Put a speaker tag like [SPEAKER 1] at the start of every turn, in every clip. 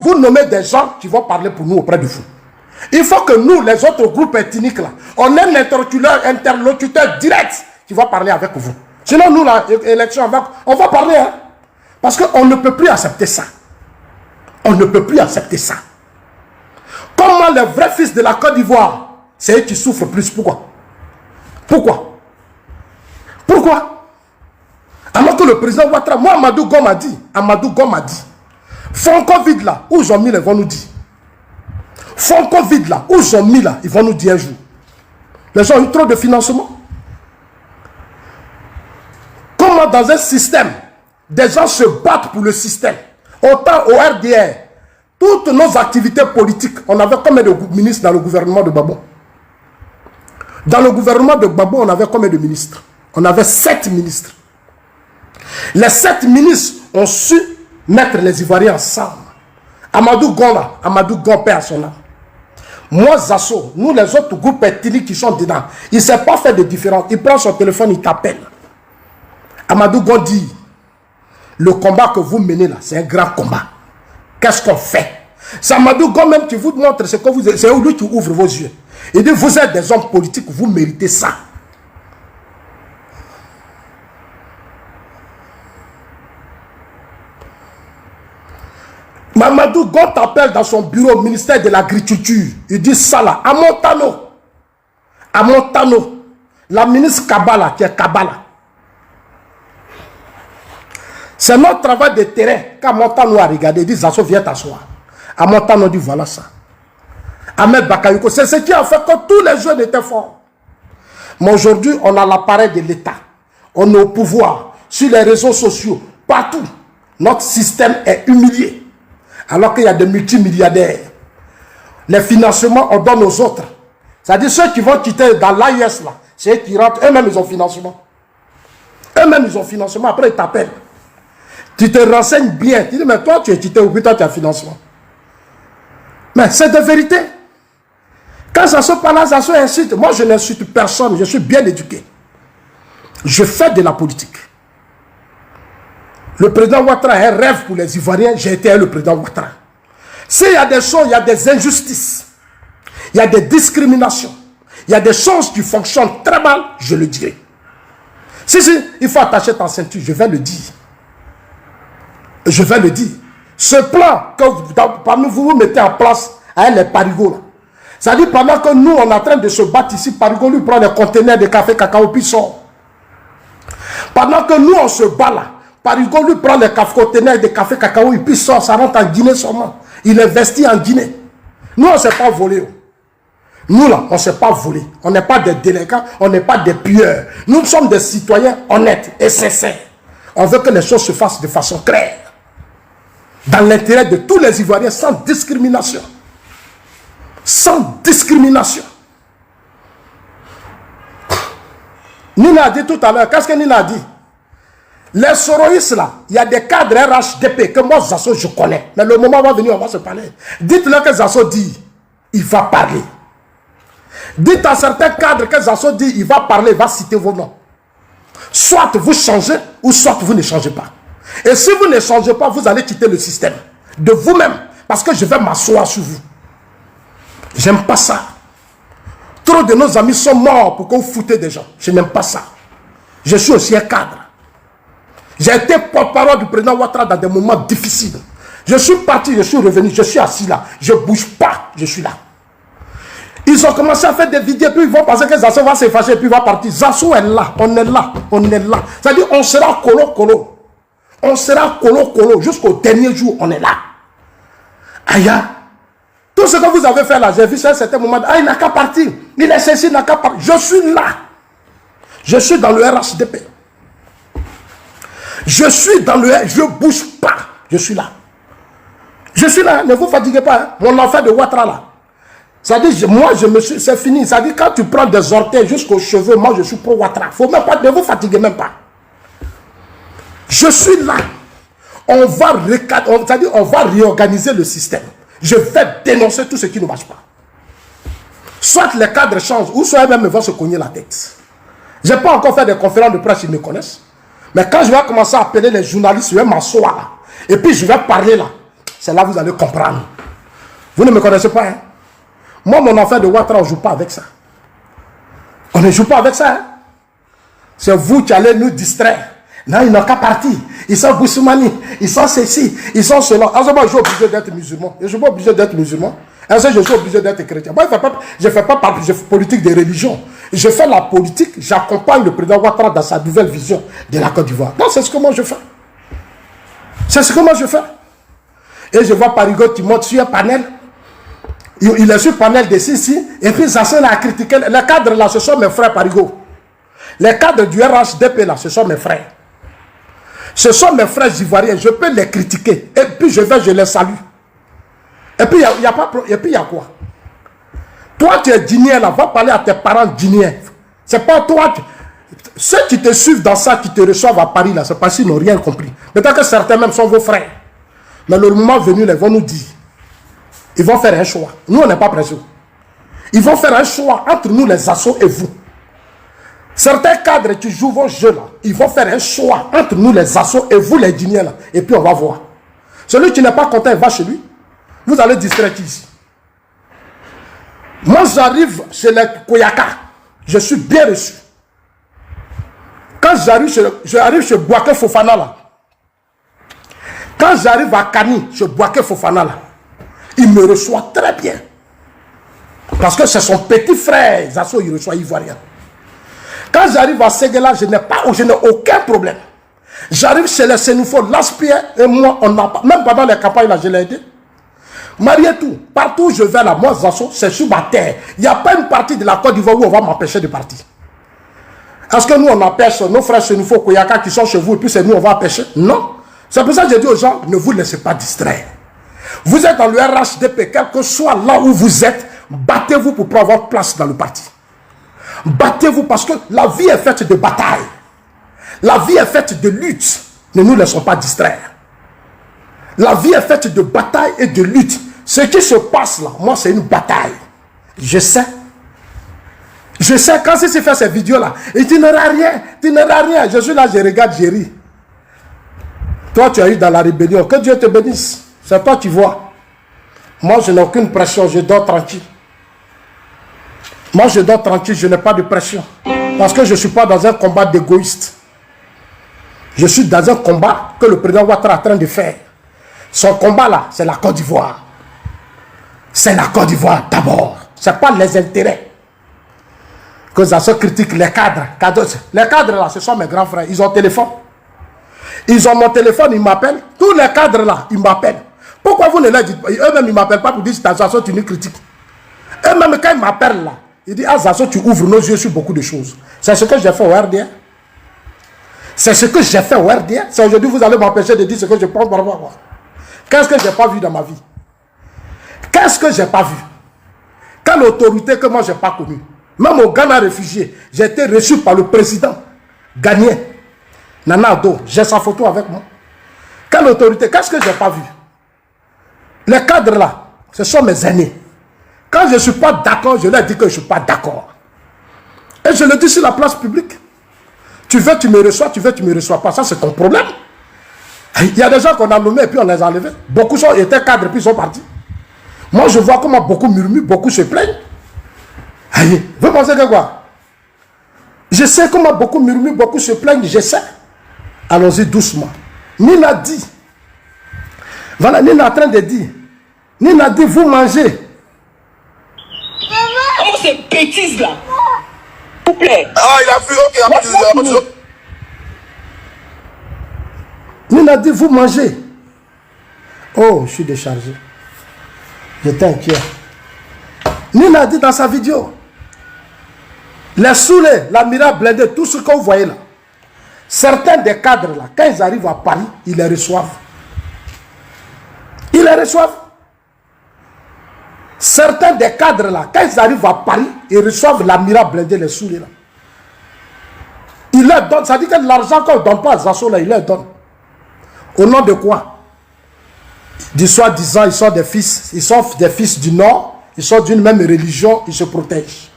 [SPEAKER 1] vous nommez des gens qui vont parler pour nous auprès de vous. Il faut que nous, les autres groupes ethniques, là, on ait un interlocuteur direct qui va parler avec vous. Sinon, nous, l'élection, on va parler. Hein? Parce qu'on ne peut plus accepter ça. On ne peut plus accepter ça. Comment les vrais fils de la Côte d'Ivoire, c'est eux qui souffrent plus. Pourquoi? Pourquoi? Alors que le président Ouattara, moi, Amadou Gom a dit, fonds Covid là, où ils ont mis, ils vont nous dire. Fonds Covid là, où ils ont mis là, ils vont nous dire un jour. Les gens ont eu trop de financement. Comment dans un système, des gens se battent pour le système. Autant au RDR, toutes nos activités politiques, on avait combien de ministres dans le gouvernement de Gbagbo? Dans le gouvernement de Gbagbo, on avait combien de ministres? On avait 7 ministres. Les 7 ministres ont su mettre les Ivoiriens ensemble. Amadou Gon perd son âme. Moi, Zasso, nous les autres groupes ethniques qui sont dedans, il ne sait pas faire de différence. Il prend son téléphone, il t'appelle. Amadou Gon dit, le combat que vous menez là, c'est un grand combat. Qu'est-ce qu'on fait? C'est Amadou Gon même qui vous montre ce que vous êtes. C'est lui qui ouvre vos yeux. Il dit, vous êtes des hommes politiques, vous méritez ça. Mamadou Gon t'appelle dans son bureau au ministère de l'Agriculture. Il dit ça là, à Montano, la ministre Kabala, qui est Kabala. C'est notre travail de terrain. Quand Montano a regardé, il dit Zasso, viens t'asseoir. À Montano dit voilà ça. Ahmed Bakayoko, c'est ce qui a fait que tous les jeunes étaient forts. Mais aujourd'hui, on a l'appareil de l'État. On est au pouvoir, sur les réseaux sociaux, partout. Notre système est humilié. Alors qu'il y a des multimilliardaires. Les financements, on donne aux autres. C'est-à-dire ceux qui vont quitter dans l'AIS, là, c'est eux qui rentrent, eux-mêmes ils ont financement. Eux-mêmes ils ont financement, après ils t'appellent. Tu te renseignes bien. Tu dis, mais toi tu es quitté ou toi tu as financement. Mais c'est de vérité. Quand Zasso parle, Zasso insulte. Moi je n'insulte personne, je suis bien éduqué. Je fais de la politique. Le président Ouattara a un rêve pour les Ivoiriens, j'ai été le président Ouattara. S'il y a des choses, il y a des injustices, il y a des discriminations, il y a des choses qui fonctionnent très mal, je le dirai. Si, il faut attacher ta ceinture, je vais le dire. Je vais le dire. Ce plan que parmi vous mettez en place avec les parigots, là. C'est-à-dire pendant que nous, on est en train de se battre ici, parigot lui prend les conteneurs de café cacao puis sort. Pendant que nous, on se bat là, parigot lui prend les conteneurs de café cacao et puis sort, ça rentre en Guinée seulement. Il investit en Guinée. Nous, on ne s'est pas volé. Nous là, on ne s'est pas volé. On n'est pas des délinquants, on n'est pas des pilleurs. Nous sommes des citoyens honnêtes et sincères. On veut que les choses se fassent de façon claire. Dans l'intérêt de tous les Ivoiriens, sans discrimination. Sans discrimination. Nina a dit tout à l'heure, qu'est-ce que Nina a dit? Les soroïstes là, il y a des cadres RHDP que moi Zasso je connais. Mais le moment va venir, on va se parler. Dites-leur que Zasso dit, il va parler. Dites à certains cadres que Zasso dit, il va parler, il va citer vos noms. Soit vous changez, ou soit vous ne changez pas. Et si vous ne changez pas, vous allez quitter le système. De vous-même. Parce que je vais m'asseoir sur vous. J'aime pas ça. Trop de nos amis sont morts pour que vous foutez des gens. Je n'aime pas ça. Je suis aussi un cadre. J'ai été porte-parole du président Ouattara dans des moments difficiles. Je suis parti, je suis revenu, je suis assis là. Je ne bouge pas, je suis là. Ils ont commencé à faire des vidéos, puis ils vont penser que Zasso va se fâcher, puis il va partir. Zasso est là, on est là, on est là. C'est-à-dire, on sera colo-colo. On sera colo-colo jusqu'au dernier jour, on est là. Aïe, tout ce que vous avez fait là, j'ai vu ça à un certain moment. Ah, il n'a qu'à partir. Il est censé, il n'a qu'à partir. Je suis là. Je suis dans le RHDP. Je suis dans le... Je ne bouge pas. Je suis là. Je suis là. Ne vous fatiguez pas. Hein. Mon enfant de Ouattara là. C'est-à-dire, moi, je me suis... C'est fini. C'est-à-dire, quand tu prends des orteils jusqu'aux cheveux, moi, je suis pro Ouattara. Faut même pas... Ne vous fatiguez même pas. Je suis là. On va réorganiser le système. Je vais dénoncer tout ce qui ne marche pas. Soit les cadres changent, ou soit même ils vont se cogner la tête. Je n'ai pas encore fait des conférences de presse, ils me connaissent. Mais quand je vais commencer à appeler les journalistes, je vais m'asseoir là. Et puis je vais parler là. C'est là que vous allez comprendre. Vous ne me connaissez pas, hein? Moi, mon enfant de Ouattara, on ne joue pas avec ça. On ne joue pas avec ça, hein? C'est vous qui allez nous distraire. Non, ils n'ont qu'à partir. Ils sont Boussoumani, ils sont ceci, ils sont cela. En ce moment, je suis obligé d'être musulman. Je ne suis pas obligé d'être musulman. En ce moment, je suis obligé d'être chrétien. Moi, je ne fais pas politique de religion. Je fais la politique, j'accompagne le président Ouattara dans sa nouvelle vision de la Côte d'Ivoire. Non, c'est ce que moi je fais. C'est ce que moi je fais. Et je vois Parigo qui monte sur un panel. Il est sur le panel de Sissi. Et puis Zassou a critiqué. Les cadres là, ce sont mes frères Parigo. Les cadres du RHDP là, ce sont mes frères. Ce sont mes frères ivoiriens. Je peux les critiquer. Et puis je les salue. Et puis il y a quoi? Toi tu es guinéen là, va parler à tes parents guinéens. C'est pas toi. Ceux qui te suivent dans ça, qui te reçoivent à Paris là, c'est parce qu'ils n'ont rien compris. Peut-être que certains même sont vos frères. Mais le moment venu, ils vont nous dire. Ils vont faire un choix. Nous, on n'est pas pressés. Ils vont faire un choix entre nous, les Assauts, et vous. Certains cadres qui jouent vos jeux là, ils vont faire un choix entre nous, les Assauts, et vous, les Guinéens là. Et puis, on va voir. Celui qui n'est pas content, il va chez lui. Vous allez distraire ici. Moi, j'arrive chez les Koyaka. Je suis bien reçu. Quand j'arrive chez Bouaké Fofana là, quand j'arrive à Kani, chez Bouaké Fofana là, il me reçoit très bien. Parce que c'est son petit frère, Zasso, il reçoit Ivoirien. Quand j'arrive à Séguéla, je n'ai aucun problème. J'arrive chez les Sénoufos, Laspierre et moi, on n'a pas, même pendant les campagnes là, je l'ai aidé. Tout, partout où je vais là, moi, Zasso, c'est sur ma terre. Il n'y a pas une partie de la Côte d'Ivoire où on va m'empêcher de partir. Est-ce que nous, on empêche nos frères Sénoufos, Koyaka qui sont chez vous, et puis c'est nous, on va empêcher? Non. C'est pour ça que je dis aux gens, ne vous laissez pas distraire. Vous êtes dans le RHDP, quel que soit là où vous êtes, battez-vous pour prendre votre place dans le parti. Battez-vous parce que la vie est faite de bataille. La vie est faite de lutte. Ne nous laissons pas distraire. La vie est faite de bataille et de lutte. Ce qui se passe là, moi, c'est une bataille. Je sais. Je sais, quand il fait ces vidéos-là, et tu n'auras rien, tu n'auras rien. Je suis là, je regarde, je ris. Toi, tu as eu dans la rébellion. Que Dieu te bénisse. C'est toi qui vois. Moi, je n'ai aucune pression. Je dors tranquille. Moi, je dors tranquille. Je n'ai pas de pression. Parce que je ne suis pas dans un combat d'égoïste. Je suis dans un combat que le président Ouattara est en train de faire. Son combat là, c'est la Côte d'Ivoire. C'est la Côte d'Ivoire d'abord. Ce n'est pas les intérêts. Que ça se critique les cadres. Les cadres là, ce sont mes grands frères. Ils ont téléphone. Ils ont mon téléphone, ils m'appellent. Tous les cadres là, ils m'appellent. Pourquoi vous ne leur dites pas? Eux-mêmes, ils ne m'appellent pas pour dire que Zasso, tu nous critiques. Eux-mêmes, quand ils m'appellent là, ils disent, ah Zasso, tu ouvres nos yeux sur beaucoup de choses. C'est ce que j'ai fait au RDA. C'est ce que j'ai fait au RDA. C'est aujourd'hui vous allez m'empêcher de dire ce que je pense par rapport à moi. Qu'est-ce que je n'ai pas vu dans ma vie? Qu'est-ce que je n'ai pas vu? Quelle autorité que moi je n'ai pas connue? Même au Ghana réfugié, j'ai été reçu par le président ghanéen. Nana Addo, j'ai sa photo avec moi. Quelle autorité? Qu'est-ce que je n'ai pas vu? Les cadres là, ce sont mes aînés. Quand je ne suis pas d'accord, je leur dis que je ne suis pas d'accord. Et je le dis sur la place publique. Tu veux, tu me reçois, tu veux, tu ne me reçois pas. Ça, c'est ton problème. Il y a des gens qu'on a nommés et puis on les a enlevés. Beaucoup étaient cadres et puis ils sont partis. Moi, je vois comment beaucoup murmurent, beaucoup se plaignent. Vous pensez que quoi? Je sais comment beaucoup murmurent, beaucoup se plaignent, je sais. Allons-y doucement. Nina dit, voilà, Nina est en train de dire, Nina dit, vous mangez.
[SPEAKER 2] Comment ces bêtises là? S'il vous plaît.
[SPEAKER 3] Ah, il a vu, ok,
[SPEAKER 1] Nina dit, vous mangez. Oh, je suis déchargé. J'étais inquiet. Nina dit dans sa vidéo, les Soulés, l'amiral blindé, tout ce que vous voyez là, certains des cadres là, quand ils arrivent à Paris, ils les reçoivent. Ils les reçoivent. Certains des cadres là, quand ils arrivent à Paris, ils reçoivent l'amiral blindé, les Soulés là. Ils leur donnent, ça dit que l'argent qu'on ne donne pas à Zasso là, ils leur donnent. Au nom de quoi? Du soi-disant, ils sont des fils du Nord, ils sont d'une même religion, ils se protègent.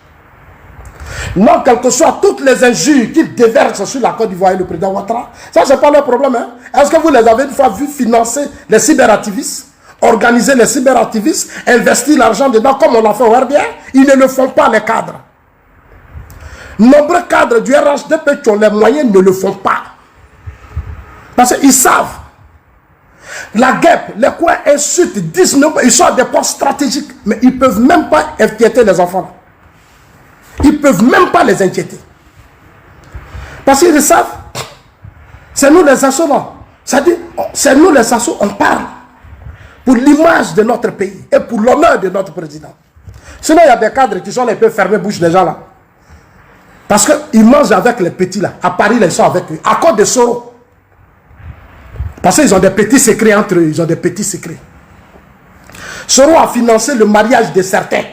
[SPEAKER 1] Non, quelles que soient toutes les injures qu'ils déversent sur la Côte d'Ivoire et le président Ouattara, ça c'est pas leur problème. Hein? Est-ce que vous les avez une fois vu financer les cyberactivistes? organiser les cyberactivistes, investir l'argent dedans comme on l'a fait au RDR. Ils ne le font pas, les cadres. Nombreux cadres du RHDP qui ont les moyens ne le font pas. Parce qu'ils savent. La guêpe, les coins insultent, disent, ils sont à des postes stratégiques, mais ils ne peuvent même pas inquiéter les enfants. Ils ne peuvent même pas les inquiéter. Parce qu'ils savent, c'est nous les assauts là. C'est nous les assauts, on parle pour l'image de notre pays et pour l'honneur de notre président. Sinon, il y a des cadres qui sont les peu fermés bouche des gens là. Parce qu'ils mangent avec les petits là. À Paris, ils sont avec eux. À cause de Soro. Parce qu'ils ont des petits secrets entre eux. Ils ont des petits secrets. Soro a financé le mariage de certains.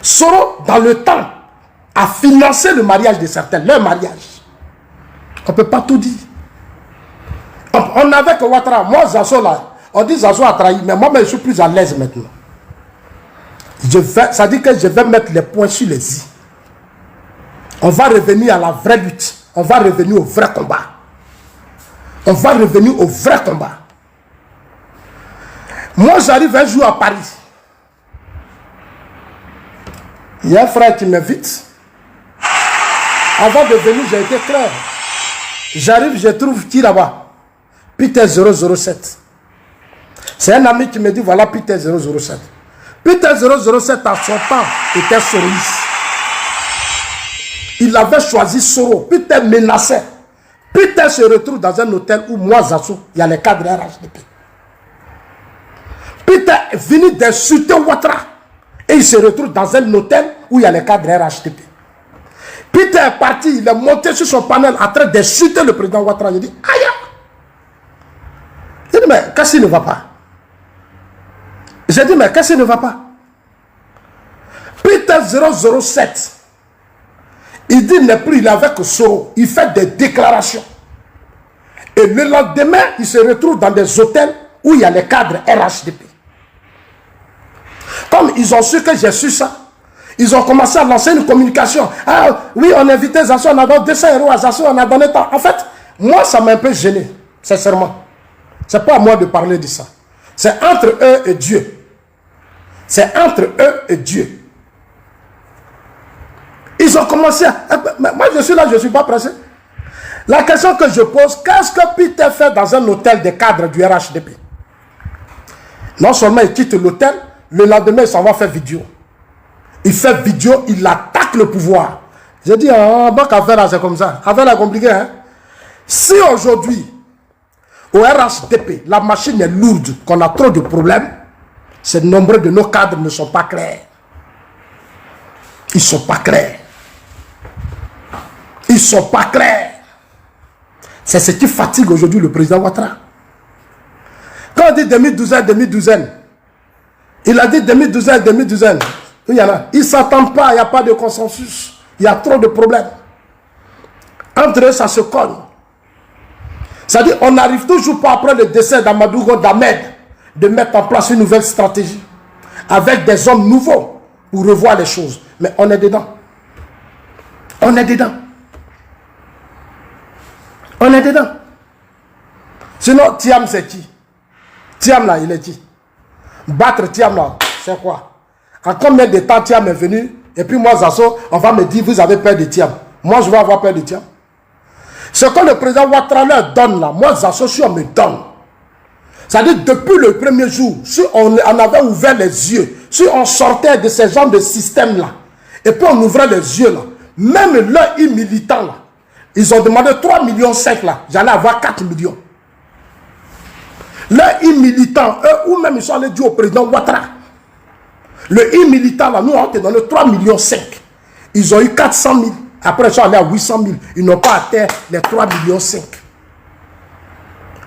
[SPEAKER 1] Soro, dans le temps, a financé le mariage de certains. Leur mariage. On ne peut pas tout dire. On avait que Ouattara. Moi, Zazo là. On dit Zazo a trahi. Mais moi, je suis plus à l'aise maintenant. Ça dit que je vais mettre les points sur les i. On va revenir à la vraie lutte. On va revenir au vrai combat. On va revenir au vrai combat. Moi, j'arrive un jour à Paris. Il y a un frère qui m'invite. Avant de venir, j'ai été clair. J'arrive, je trouve qui là-bas? Peter 007. C'est un ami qui me dit, voilà Peter 007. Peter 007 à son temps était soroiste. Il avait choisi Soro. Peter menaçait. Peter se retrouve dans un hôtel où moi, Zazo, il y a les cadres RHDP. Peter est venu d'insulter Ouattara. Et il se retrouve dans un hôtel où il y a les cadres RHDP. Peter est parti, il est monté sur son panel en train d'insulter le président Ouattara. Il dit, aïe! Il dit, mais qu'est-ce qui ne va pas? J'ai dit, mais qu'est-ce qui ne va pas? Peter 007. Il dit n'est plus, il est avec Soro. Il fait des déclarations. Et le lendemain, il se retrouve dans des hôtels où il y a les cadres RHDP. Comme ils ont su que j'ai su ça, ils ont commencé à lancer une communication. Ah oui, on invitait Zazo, on a donné 200 € à Zazo, on a donné tant. En fait, moi, ça m'a un peu gêné, sincèrement. Ce n'est pas à moi de parler de ça. C'est entre eux et Dieu. C'est entre eux et Dieu. Ils ont commencé à... Moi, je suis là, je ne suis pas pressé. La question que je pose, qu'est-ce que Peter fait dans un hôtel des cadres du RHDP? Non seulement il quitte l'hôtel, le lendemain, il s'en va faire vidéo. Il fait vidéo, il attaque le pouvoir. J'ai dit, ah, donc affaire là, c'est comme ça. Affaire là, compliqué, hein? Si aujourd'hui, au RHDP, la machine est lourde, qu'on a trop de problèmes, c'est nombreux de nos cadres ne sont pas clairs. Ils ne sont pas clairs. Ils ne sont pas clairs. C'est ce qui fatigue aujourd'hui le président Ouattara. Quand on dit demi-douzaine, demi-douzaine, il a dit demi-douzaine, demi-douzaine. Il y en a. Ils ne s'entendent pas, il n'y a pas de consensus. Il y a trop de problèmes. Entre eux, ça se cogne. C'est-à-dire, on n'arrive toujours pas après le décès d'Amadou d'Ahmed de mettre en place une nouvelle stratégie avec des hommes nouveaux pour revoir les choses. Mais on est dedans. On est dedans. On est dedans. Sinon, Thiam, c'est qui? Thiam, là, il est qui? Battre Thiam, là, c'est quoi? En combien de temps Thiam est venu? Et puis moi, Zazo, on va me dire, vous avez peur de Thiam. Moi, je vais avoir peur de Thiam. Ce que le président Ouattara leur donne, là, moi, Zazo, si on me donne. C'est-à-dire, depuis le premier jour, si on avait ouvert les yeux, si on sortait de ces genres de système-là, et puis on ouvrait les yeux, là, même leurs militants, là, ils ont demandé 3,5 millions là, j'allais avoir 4 millions. Leurs militants, eux, ou même ils sont allés dire au président Ouattara, le militant, là, nous, on t'a donné 3,5 millions. Ils ont eu 400 000. Après, ils sont allés à 800 000. Ils n'ont pas atteint les 3,5 millions.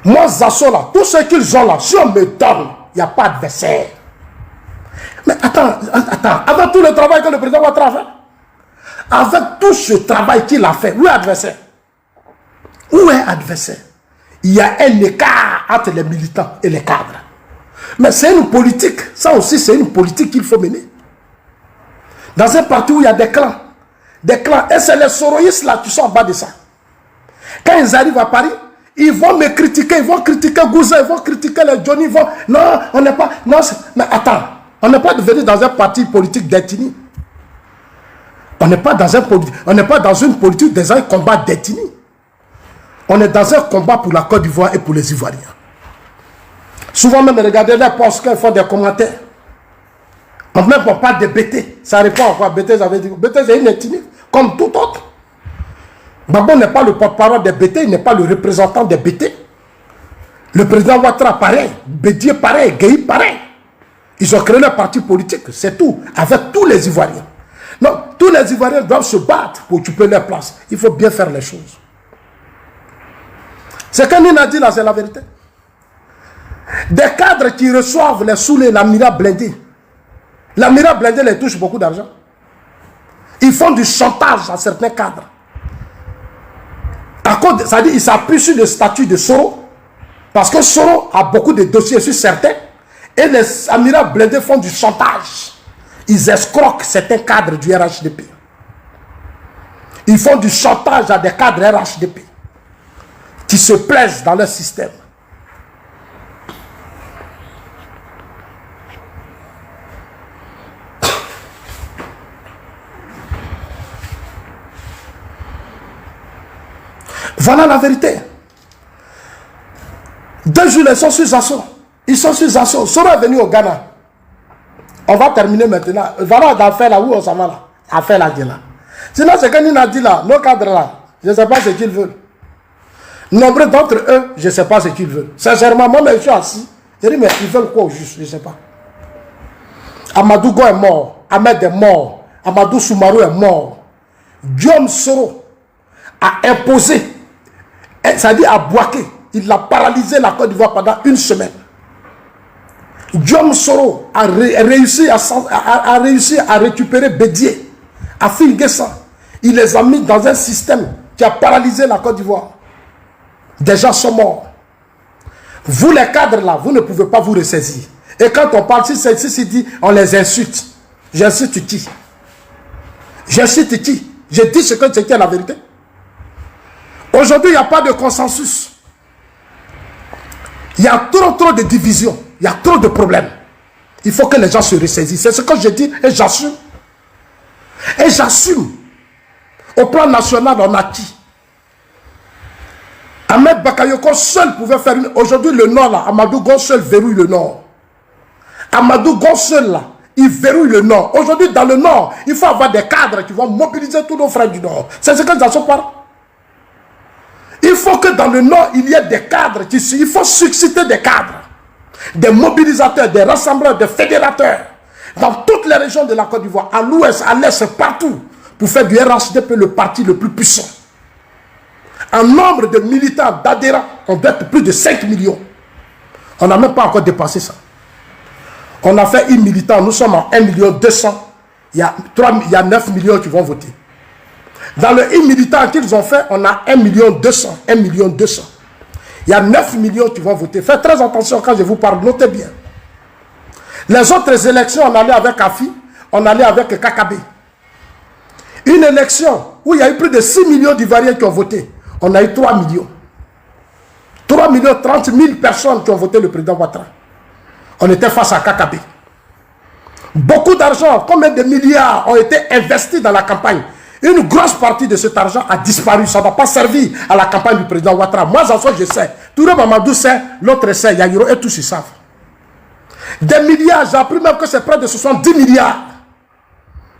[SPEAKER 1] Moi, Zazo, là, tout ce qu'ils ont là, si on me donne, il n'y a pas d'adversaire. Mais attends, avant tout le travail que le président Ouattara a fait, avec tout ce travail qu'il a fait, où est l'adversaire? Où est l'adversaire? Il y a un écart entre les militants et les cadres. Mais c'est une politique, ça aussi c'est une politique qu'il faut mener. Dans un parti où il y a des clans, et c'est les soroïstes là qui sont en bas de ça. Quand ils arrivent à Paris, Ils vont me critiquer, ils vont critiquer Gouza, ils vont critiquer les Johnny, ils vont... Non, on n'est pas... Non, mais attends, on n'est pas devenu dans un parti politique d'ethnie. On n'est pas dans une politique dans un combat d'ethnie. On est dans un combat pour la Côte d'Ivoire et pour les Ivoiriens. Souvent même, regardez les posts qu'ils font des commentaires. On même on parle de BT. Ça répond à quoi? BT, j'avais dit. BT, c'est une ethnie, comme tout autre. Gbagbo n'est pas le porte-parole des BT, il n'est pas le représentant des BT. Le président Ouattara, pareil. Bédier, pareil. Gueye, pareil. Ils ont créé leur parti politique, c'est tout. Avec tous les Ivoiriens. Non, tous les Ivoiriens doivent se battre pour occuper leur place. Il faut bien faire les choses. Ce que Nina dit là, c'est la vérité. Des cadres qui reçoivent les saoulés, l'amiral blindé. L'amiral blindé les touche beaucoup d'argent. Ils font du chantage à certains cadres. C'est-à-dire qu'ils s'appuient sur le statut de Soro. Parce que Soro a beaucoup de dossiers sur certains. Et les amirals blindés font du chantage. Ils escroquent certains cadres du RHDP. Ils font du chantage à des cadres RHDP qui se plaisent dans leur système. Voilà la vérité. 2 jours, ils sont sur assaut. Ils sont sur assaut. Soro est venu au Ghana. On va terminer maintenant. Voilà l'affaire là où on s'en va là. Affaire là, là. Sinon, ce que Nina dit là, nos cadres là, je ne sais pas ce qu'ils veulent. Nombre d'entre eux, je ne sais pas ce qu'ils veulent. Sincèrement, moi, je suis assis. Je dis, mais ils veulent quoi au juste? Je ne sais pas. Amadou Go est mort. Ahmed est mort. Amadou Soumarou est mort. Guillaume Soro a imposé, c'est-à-dire a boaqué. Il a paralysé la Côte d'Ivoire pendant 1 semaine. Guillaume Soro a réussi à récupérer Bédier, à finir ça. Il les a mis dans un système qui a paralysé la Côte d'Ivoire. Des gens sont morts. Vous les cadres là, vous ne pouvez pas vous ressaisir. Et quand on parle, si dit, on les insulte. J'insulte qui? J'insulte qui? Je dis ce que c'était la vérité. Aujourd'hui, il n'y a pas de consensus. Il y a trop de divisions. Il y a trop de problèmes. Il faut que les gens se ressaisissent. C'est ce que je dis et j'assume. Et j'assume. Au plan national, on a qui? Ahmed Bakayoko seul pouvait faire une... Aujourd'hui, le Nord, là, Amadou Gon seul verrouille le Nord. Amadou Gon seul, là, il verrouille le Nord. Aujourd'hui, dans le Nord, il faut avoir des cadres qui vont mobiliser tous nos frères du Nord. C'est ce que nous avons parlé. Il faut que dans le Nord, il y ait des cadres. Il faut susciter des cadres. Des mobilisateurs, des rassembleurs, des fédérateurs. Dans toutes les régions de la Côte d'Ivoire, à l'ouest, à l'est, partout. Pour faire du RHDP le parti le plus puissant. Un nombre de militants, d'adhérents, on doit être plus de 5 millions. On n'a même pas encore dépassé ça. On a fait 1 militant, nous sommes en 1,2 million. Il y a 9 millions qui vont voter. Dans le 1 militant qu'ils ont fait, on a 1,2 million. Il y a 9 millions qui vont voter. Faites très attention quand je vous parle, notez bien. Les autres élections, on allait avec AFI, on allait avec KKB. Une élection où il y a eu plus de 6 millions d'Ivoiriens qui ont voté. On a eu 3 millions. 3 millions 30 000 personnes qui ont voté le président Ouattara. On était face à KKB. Beaucoup d'argent, combien de milliards ont été investis dans la campagne. Une grosse partie de cet argent a disparu. Ça n'a pas servi à la campagne du président Ouattara. Moi, je sais. Touré Mamadou sait, l'autre sait, Yayiro et tous ils savent. Des milliards, j'ai appris même que c'est près de 70 milliards.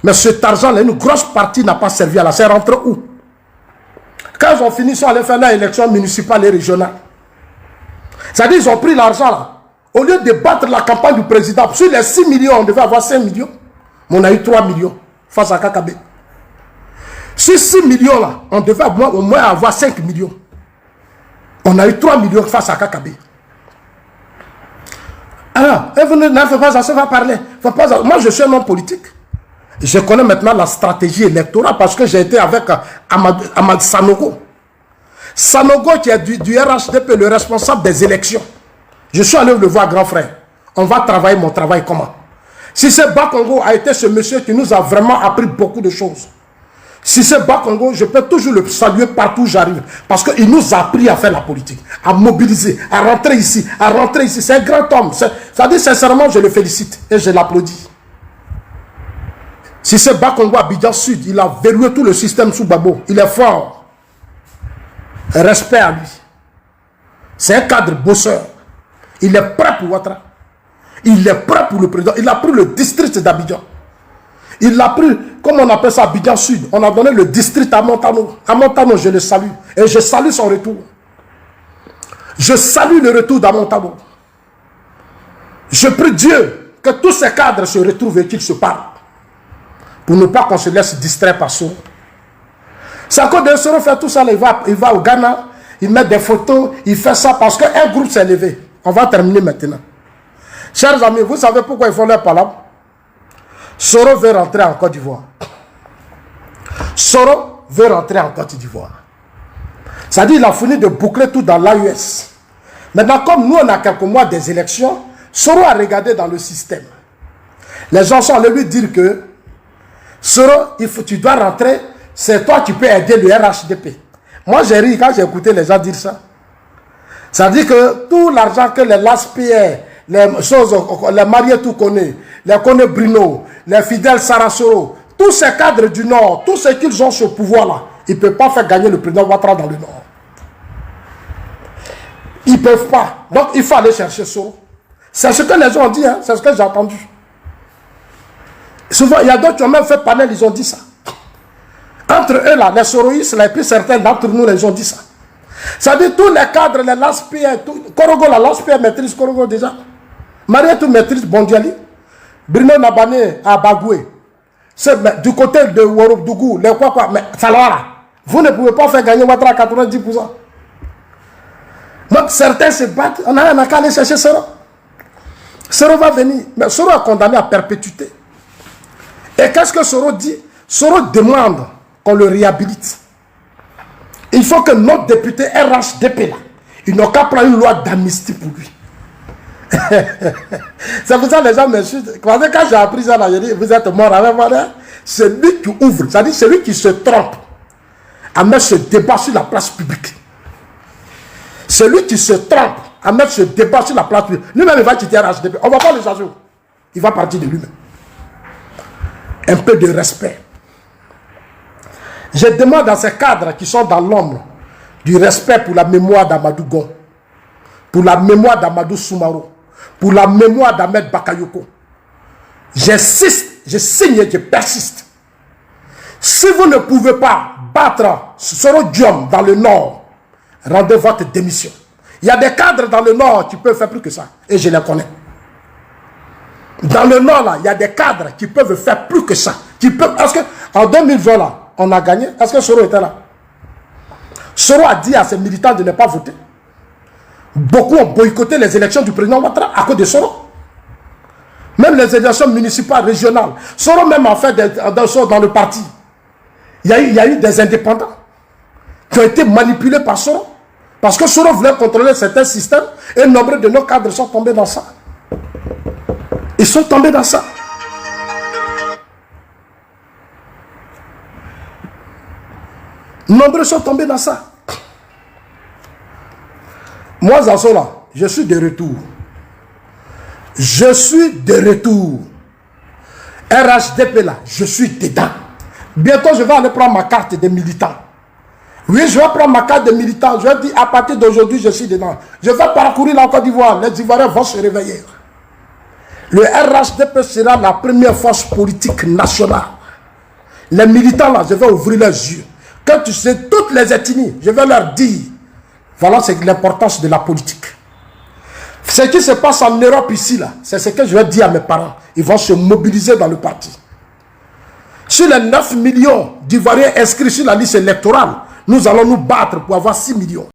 [SPEAKER 1] Mais cet argent-là, une grosse partie n'a pas servi à la... C'est rentré où? Quand ils ont fini, ils sont allés faire l'élection municipale et régionale. C'est-à-dire qu'ils ont pris l'argent là. Au lieu de battre la campagne du président, sur les 6 millions, on devait avoir 5 millions. Mais on a eu 3 millions face à KKB. Sur 6 millions là, on devait au moins avoir 5 millions. On a eu 3 millions face à KKB. Alors, vous ne faites pas ça, va parler. Moi, je suis un homme politique. Je connais maintenant la stratégie électorale parce que j'ai été avec Ahmad Sanogo. Sanogo qui est du RHDP, le responsable des élections. Je suis allé le voir, grand frère. On va travailler mon travail comment? Si ce Bakongo a été ce monsieur qui nous a vraiment appris beaucoup de choses. Si c'est Bakongo, je peux toujours le saluer partout où j'arrive. Parce qu'il nous a appris à faire la politique, à mobiliser, à rentrer ici, à rentrer ici. C'est un grand homme. Ça dit sincèrement, je le félicite et je l'applaudis. Si c'est Bakongo à Abidjan Sud, il a verrouillé tout le système sous Babo. Il est fort. Respect à lui. C'est un cadre bosseur. Il est prêt pour Ouattara. Il est prêt pour le président. Il a pris le district d'Abidjan. Il a pris, comme on appelle ça, Abidjan Sud. On a donné le district à Montano. À Montano, je le salue. Et je salue son retour. Je salue le retour d'Amontano. Je prie Dieu que tous ces cadres se retrouvent et qu'ils se parlent. Pour ne pas qu'on se laisse distraire par Soro. C'est à cause de Soro fait tout ça. Il va au Ghana, il met des photos, il fait ça parce qu'un groupe s'est levé. On va terminer maintenant. Chers amis, vous savez pourquoi ils font leur palabre? Soro veut rentrer en Côte d'Ivoire. Soro veut rentrer en Côte d'Ivoire. Ça dit qu'il a fini de boucler tout dans l'AUS. Maintenant, comme nous, on a quelques mois des élections, Soro a regardé dans le système. Les gens sont allés lui dire que Soro, tu dois rentrer, c'est toi qui peux aider le RHDP. Moi, j'ai ri quand j'ai écouté les gens dire ça. Ça dit que tout l'argent que les LASPR, les choses, les mariés tout connaissent, les connaît Bruno, les fidèles Sarasoro, tous ces cadres du Nord, tous ceux qu'ils ont ce pouvoir-là, ils ne peuvent pas faire gagner le président Ouattara dans le Nord. Ils ne peuvent pas. Donc, il faut aller chercher Soro. C'est ce que les gens ont dit, hein? C'est ce que j'ai entendu. Souvent, il y a d'autres qui ont même fait panel, ils ont dit ça. Entre eux, là, les soroïstes, et puis certains d'entre nous, ils ont dit ça. Ça dit tous les cadres, les LASPR, Korogo, la LASPR maîtrise Korogo déjà. Mariette maîtrise Bondiali. Bruno Nabane à Bagoué. Du côté de Worodougou, les quoi, mais Salara. Vous ne pouvez pas faire gagner Ouattara à 90%. Donc certains se battent, on n'a qu'à aller chercher Soro. Soro va venir, mais Soro est condamné à perpétuité. Et qu'est-ce que Soro dit? Soro demande qu'on le réhabilite. Il faut que notre député RHDP, là, il n'a qu'à prendre une loi d'amnistie pour lui. C'est pour ça que les gens me chutent. Quand j'ai appris ça, là, j'ai dit, vous êtes mort avec moi. C'est lui qui ouvre, c'est-à-dire c'est lui qui se trompe à mettre ce débat sur la place publique. C'est lui qui se trompe à mettre ce débat sur la place publique. Lui-même, il va quitter RHDP. On ne va pas le changer. Il va partir de lui-même. Un peu de respect. Je demande à ces cadres qui sont dans l'ombre du respect pour la mémoire d'Amadou Gon, pour la mémoire d'Amadou Soumaro, pour la mémoire d'Ahmed Bakayoko. J'insiste, je signe, je persiste. Si vous ne pouvez pas battre Soro Diom dans le Nord, rendez votre démission. Il y a des cadres dans le Nord qui peuvent faire plus que ça, et je les connais. Dans le Nord, là, il y a des cadres qui peuvent faire plus que ça. Est-ce qu'en 2020, là, on a gagné? Est-ce que Soro était là? Soro a dit à ses militants de ne pas voter. Beaucoup ont boycotté les élections du président Ouattara à cause de Soro. Même les élections municipales, régionales. Soro même a fait des choses dans le parti. Il y a eu des indépendants qui ont été manipulés par Soro. Parce que Soro voulait contrôler certains systèmes et nombre de nos cadres sont tombés dans ça. Ils sont tombés dans ça. Nombreux sont tombés dans ça. Moi, Zazola, je suis de retour. Je suis de retour. RHDP là, je suis dedans. Bientôt, je vais aller prendre ma carte de militant. Oui, je vais prendre ma carte de militant. Je vais dire, à partir d'aujourd'hui, je suis dedans. Je vais parcourir la Côte d'Ivoire. Les Ivoiriens vont se réveiller. Le RHDP sera la première force politique nationale. Les militants là, je vais ouvrir leurs yeux. Quand tu sais toutes les ethnies, je vais leur dire, voilà c'est l'importance de la politique. Ce qui se passe en Europe ici, là, c'est ce que je vais dire à mes parents. Ils vont se mobiliser dans le parti. Sur les 9 millions d'Ivoiriens inscrits sur la liste électorale, nous allons nous battre pour avoir 6 millions.